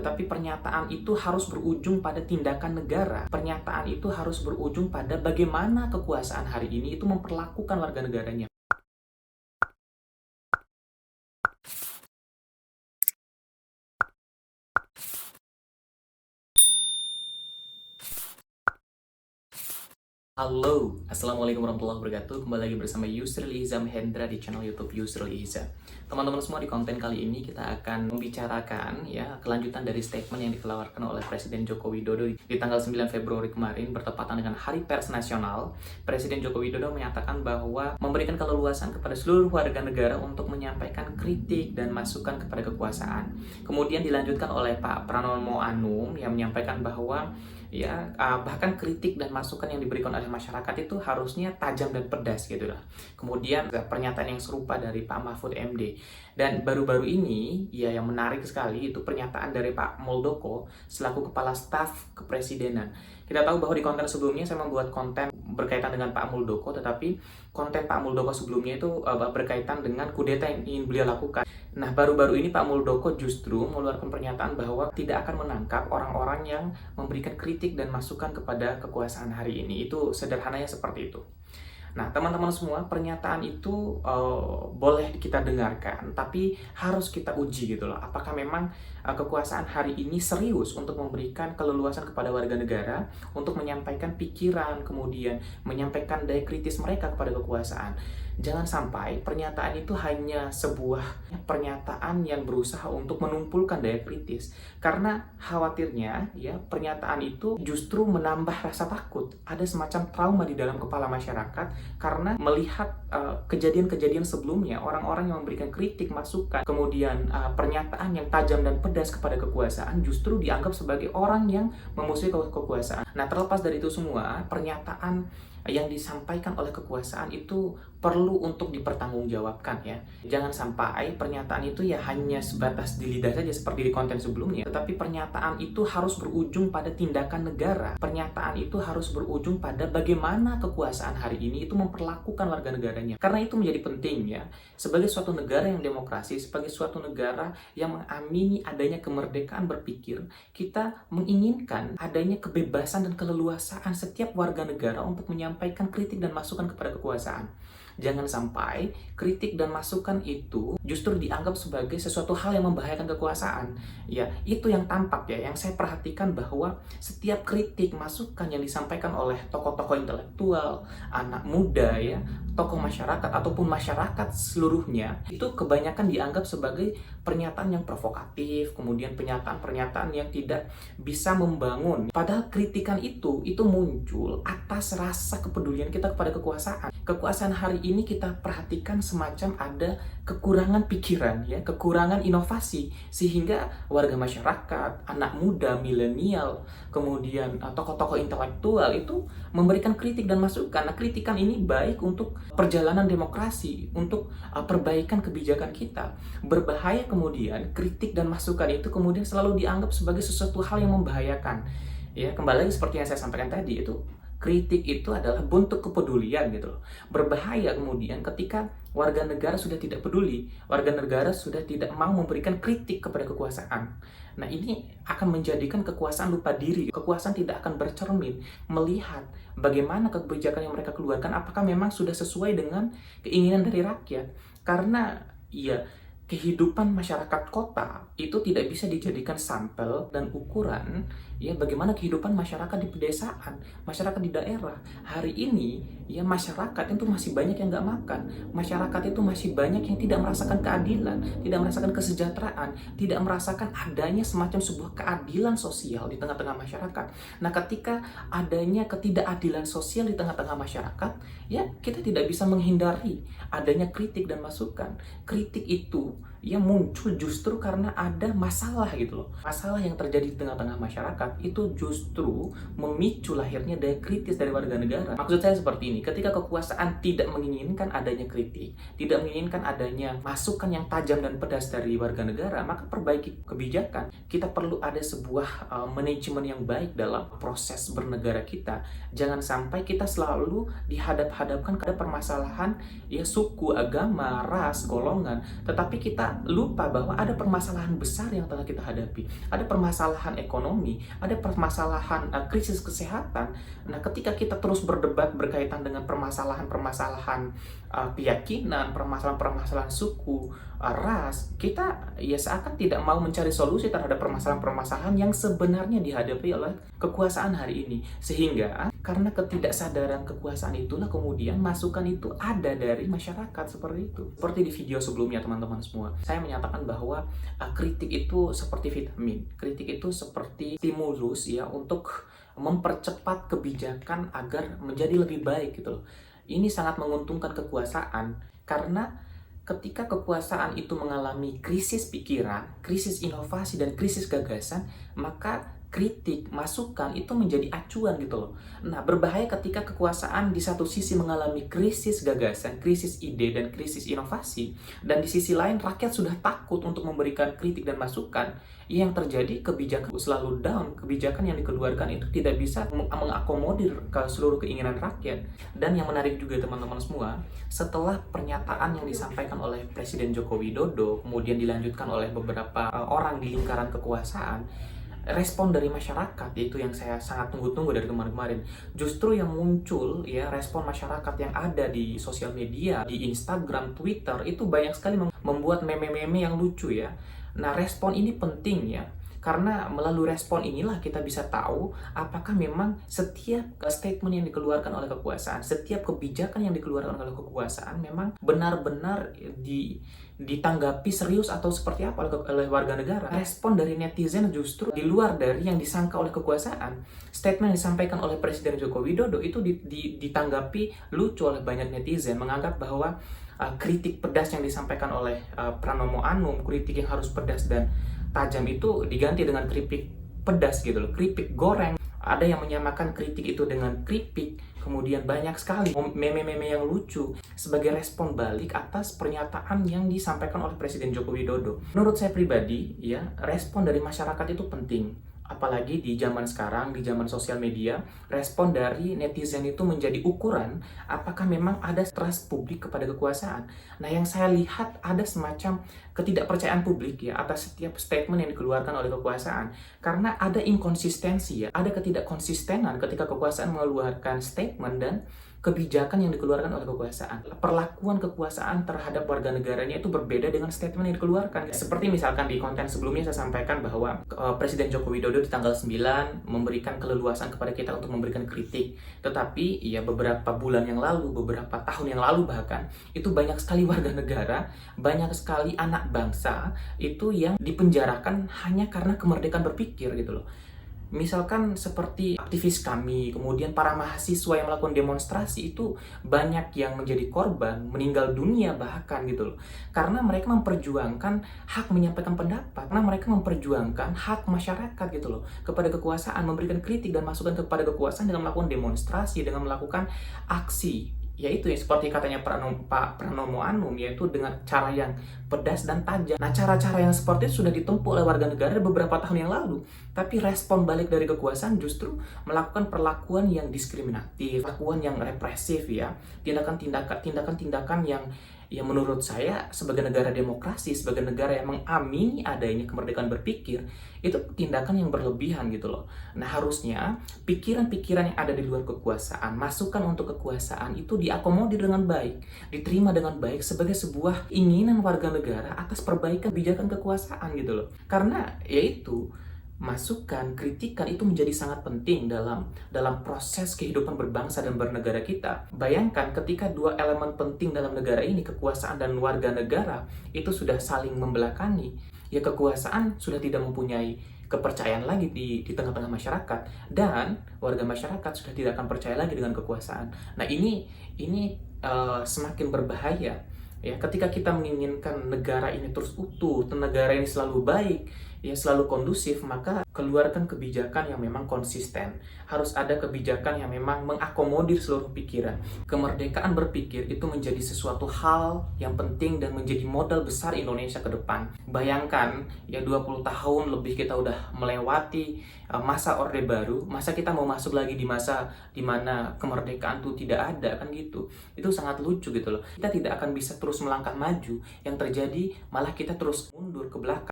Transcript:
tetapi pernyataan itu harus berujung pada tindakan negara. Pernyataan itu harus berujung pada bagaimana kekuasaan hari ini itu memperlakukan warga negaranya. Halo, Assalamualaikum warahmatullahi wabarakatuh. Kembali lagi bersama Yusril Iza Hendra di channel YouTube Yusril Iza. Teman-teman semua, di konten kali ini kita akan membicarakan ya kelanjutan dari statement yang dikeluarkan oleh Presiden Joko Widodo di tanggal 9 Februari kemarin bertepatan dengan Hari Pers Nasional. Presiden Joko Widodo menyatakan bahwa memberikan keleluasan kepada seluruh warga negara untuk menyampaikan kritik dan masukan kepada kekuasaan. Kemudian dilanjutkan oleh Pak Pranowo Anung yang menyampaikan bahwa bahkan kritik dan masukan yang diberikan oleh masyarakat itu harusnya tajam dan pedas gitu lah. Kemudian pernyataan yang serupa dari Pak Mahfud MD. Dan baru-baru ini yang menarik sekali itu pernyataan dari Pak Muldoko selaku Kepala Staf Kepresidenan. Kita tahu bahwa di konten sebelumnya saya membuat konten berkaitan dengan Pak Muldoko, tetapi konten Pak Muldoko sebelumnya itu berkaitan dengan kudeta yang ingin beliau lakukan. Nah, baru-baru ini Pak Muldoko justru mengeluarkan pernyataan bahwa tidak akan menangkap orang-orang yang memberikan kritik dan masukan kepada kekuasaan hari ini. Itu sederhananya seperti itu. Nah, teman-teman semua, pernyataan itu boleh kita dengarkan, tapi harus kita uji gitu loh. Apakah memang kekuasaan hari ini serius untuk memberikan keleluasan kepada warga negara untuk menyampaikan pikiran, kemudian menyampaikan daya kritis mereka kepada kekuasaan. Jangan sampai pernyataan itu hanya sebuah pernyataan yang berusaha untuk menumpulkan daya kritis. Karena khawatirnya pernyataan itu justru menambah rasa takut. Ada semacam trauma di dalam kepala masyarakat karena melihat kejadian-kejadian sebelumnya, orang-orang yang memberikan kritik, masukan, kemudian pernyataan yang tajam dan pedas kepada kekuasaan justru dianggap sebagai orang yang memusuhi kekuasaan. Nah, terlepas dari itu semua, pernyataan yang disampaikan oleh kekuasaan itu perlu untuk dipertanggungjawabkan ya. Jangan sampai pernyataan itu hanya sebatas di lidah saja seperti di konten sebelumnya, tetapi pernyataan itu harus berujung pada tindakan negara. Pernyataan itu harus berujung pada bagaimana kekuasaan hari ini itu memperlakukan warga negaranya. Karena itu menjadi penting ya, sebagai suatu negara yang demokrasi, sebagai suatu negara yang mengamini adanya kemerdekaan berpikir, kita menginginkan adanya kebebasan dan keleluasaan setiap warga negara untuk menyampaikan kritik dan masukan kepada kekuasaan. Jangan sampai kritik dan masukan itu justru dianggap sebagai sesuatu hal yang membahayakan kekuasaan. Ya, itu yang tampak yang saya perhatikan bahwa setiap kritik, masukan yang disampaikan oleh tokoh-tokoh intelektual, anak muda tokoh masyarakat ataupun masyarakat seluruhnya, itu kebanyakan dianggap sebagai pernyataan yang provokatif, kemudian pernyataan-pernyataan yang tidak bisa membangun. Padahal kritikan itu muncul atas rasa kepedulian kita kepada kekuasaan. Kekuasaan hari ini kita perhatikan semacam ada kekurangan pikiran kekurangan inovasi, sehingga warga masyarakat, anak muda, milenial, kemudian tokoh-tokoh intelektual itu memberikan kritik dan masukan. Nah, kritikan ini baik untuk perjalanan demokrasi, untuk perbaikan kebijakan kita. Berbahaya kemudian kritik dan masukan itu kemudian selalu dianggap sebagai sesuatu hal yang membahayakan. Kembali lagi seperti yang saya sampaikan tadi, itu kritik itu adalah bentuk kepedulian gitu loh. Berbahaya kemudian ketika warga negara sudah tidak peduli, warga negara sudah tidak mau memberikan kritik kepada kekuasaan. Nah, ini akan menjadikan kekuasaan lupa diri. Kekuasaan tidak akan bercermin melihat bagaimana kebijakan yang mereka keluarkan apakah memang sudah sesuai dengan keinginan dari rakyat. Karena kehidupan masyarakat kota itu tidak bisa dijadikan sampel dan ukuran bagaimana kehidupan masyarakat di pedesaan, masyarakat di daerah. Hari ini masyarakat itu masih banyak yang nggak makan, masyarakat itu masih banyak yang tidak merasakan keadilan, tidak merasakan kesejahteraan, tidak merasakan adanya semacam sebuah keadilan sosial di tengah-tengah masyarakat. Nah, ketika adanya ketidakadilan sosial di tengah-tengah masyarakat, kita tidak bisa menghindari adanya kritik dan masukan. Kritik itu muncul justru karena ada masalah gitu loh. Masalah yang terjadi di tengah-tengah masyarakat itu justru memicu lahirnya daya kritis dari warga negara. Maksud saya seperti ini, ketika kekuasaan tidak menginginkan adanya kritik, tidak menginginkan adanya masukan yang tajam dan pedas dari warga negara, maka perbaiki kebijakan. Kita perlu ada sebuah manajemen yang baik dalam proses bernegara kita. Jangan sampai kita selalu dihadap-hadapkan pada permasalahan suku, agama, ras, golongan, tetapi kita kita lupa bahwa ada permasalahan besar yang tengah kita hadapi. Ada permasalahan ekonomi, ada permasalahan krisis kesehatan. Nah, ketika kita terus berdebat berkaitan dengan permasalahan-permasalahan keyakinan, permasalahan-permasalahan suku, ras, kita ya seakan tidak mau mencari solusi terhadap permasalahan-permasalahan yang sebenarnya dihadapi oleh kekuasaan hari ini. Sehingga karena ketidaksadaran kekuasaan itulah kemudian masukan itu ada dari masyarakat seperti itu. Seperti di video sebelumnya teman-teman semua, saya menyatakan bahwa kritik itu seperti vitamin. Kritik itu seperti stimulus ya untuk mempercepat kebijakan agar menjadi lebih baik gitu loh. Ini sangat menguntungkan kekuasaan karena ketika kekuasaan itu mengalami krisis pikiran, krisis inovasi, dan krisis gagasan, maka kritik, masukan itu menjadi acuan gitu loh. Nah, berbahaya ketika kekuasaan di satu sisi mengalami krisis gagasan, krisis ide, dan krisis inovasi, dan di sisi lain rakyat sudah takut untuk memberikan kritik dan masukan. Yang terjadi kebijakan selalu down, kebijakan yang dikeluarkan itu tidak bisa mengakomodir ke seluruh keinginan rakyat. Dan yang menarik juga teman-teman semua, setelah pernyataan yang disampaikan oleh Presiden Joko Widodo, kemudian dilanjutkan oleh beberapa orang di lingkaran kekuasaan, respon dari masyarakat itu yang saya sangat tunggu-tunggu dari kemarin-kemarin. Justru yang muncul ya, respon masyarakat yang ada di sosial media, di Instagram, Twitter, itu banyak sekali membuat meme-meme yang lucu ya. Nah, respon ini penting ya, karena melalui respon inilah kita bisa tahu apakah memang setiap statement yang dikeluarkan oleh kekuasaan, setiap kebijakan yang dikeluarkan oleh kekuasaan memang benar-benar ditanggapi serius atau seperti apa oleh warga negara. Respon dari netizen justru di luar dari yang disangka oleh kekuasaan. Statement yang disampaikan oleh Presiden Joko Widodo itu ditanggapi lucu oleh banyak netizen, menganggap bahwa kritik pedas yang disampaikan oleh Pranomo Anum, kritik yang harus pedas dan tajam itu diganti dengan keripik pedas gitu loh, keripik goreng. Ada yang menyamakan kritik itu dengan keripik. Kemudian banyak sekali meme-meme yang lucu sebagai respon balik atas pernyataan yang disampaikan oleh Presiden Joko Widodo. Menurut saya pribadi ya, respon dari masyarakat itu penting. Apalagi di zaman sekarang, di zaman sosial media, respon dari netizen itu menjadi ukuran apakah memang ada trust publik kepada kekuasaan. Nah, yang saya lihat ada semacam ketidakpercayaan publik ya atas setiap statement yang dikeluarkan oleh kekuasaan. Karena ada inkonsistensi ya, ada ketidakkonsistenan ketika kekuasaan mengeluarkan statement dan kebijakan yang dikeluarkan oleh kekuasaan. Perlakuan kekuasaan terhadap warga negaranya itu berbeda dengan statement yang dikeluarkan. Seperti misalkan di konten sebelumnya saya sampaikan bahwa Presiden Joko Widodo di tanggal 9 memberikan keleluasan kepada kita untuk memberikan kritik. Tetapi ya beberapa bulan yang lalu, beberapa tahun yang lalu bahkan, itu banyak sekali warga negara, banyak sekali anak bangsa itu yang dipenjarakan hanya karena kemerdekaan berpikir gitu loh. Misalkan seperti aktivis kami, kemudian para mahasiswa yang melakukan demonstrasi itu banyak yang menjadi korban, meninggal dunia bahkan gitu loh. Karena mereka memperjuangkan hak menyampaikan pendapat, karena mereka memperjuangkan hak masyarakat gitu loh kepada kekuasaan, memberikan kritik dan masukan kepada kekuasaan dengan melakukan demonstrasi, dengan melakukan aksi. Yaitu ya seperti katanya Pak Pranomo Anum, yaitu dengan cara yang pedas dan tajam. Nah, cara-cara yang seperti itu sudah ditempuh oleh warga negara beberapa tahun yang lalu. Tapi respon balik dari kekuasaan justru melakukan perlakuan yang diskriminatif, perlakuan yang represif ya, tindakan-tindakan yang menurut saya sebagai negara demokrasi, sebagai negara yang mengamini adanya kemerdekaan berpikir, itu tindakan yang berlebihan gitu loh. Nah, harusnya pikiran-pikiran yang ada di luar kekuasaan, masukan untuk kekuasaan itu diakomodir dengan baik, diterima dengan baik sebagai sebuah keinginan warga negara atas perbaikan kebijakan kekuasaan gitu loh. Karena yaitu masukan, kritikan itu menjadi sangat penting dalam proses kehidupan berbangsa dan bernegara kita. Bayangkan ketika dua elemen penting dalam negara ini, kekuasaan dan warga negara, itu sudah saling membelakangi, ya kekuasaan sudah tidak mempunyai kepercayaan lagi di tengah-tengah masyarakat, dan warga masyarakat sudah tidak akan percaya lagi dengan kekuasaan. Nah, ini semakin berbahaya. Ya, ketika kita menginginkan negara ini terus utuh, negara ini selalu baik, ya selalu kondusif, maka keluarkan kebijakan yang memang konsisten. Harus ada kebijakan yang memang mengakomodir seluruh pikiran. Kemerdekaan berpikir itu menjadi sesuatu hal yang penting dan menjadi modal besar Indonesia ke depan. Bayangkan, ya 20 tahun lebih kita udah melewati masa Orde Baru, masa kita mau masuk lagi di masa dimana kemerdekaan itu tidak ada, kan gitu. Itu sangat lucu gitu loh. Kita tidak akan bisa terus melangkah maju, yang terjadi malah kita terus mundur ke belakang.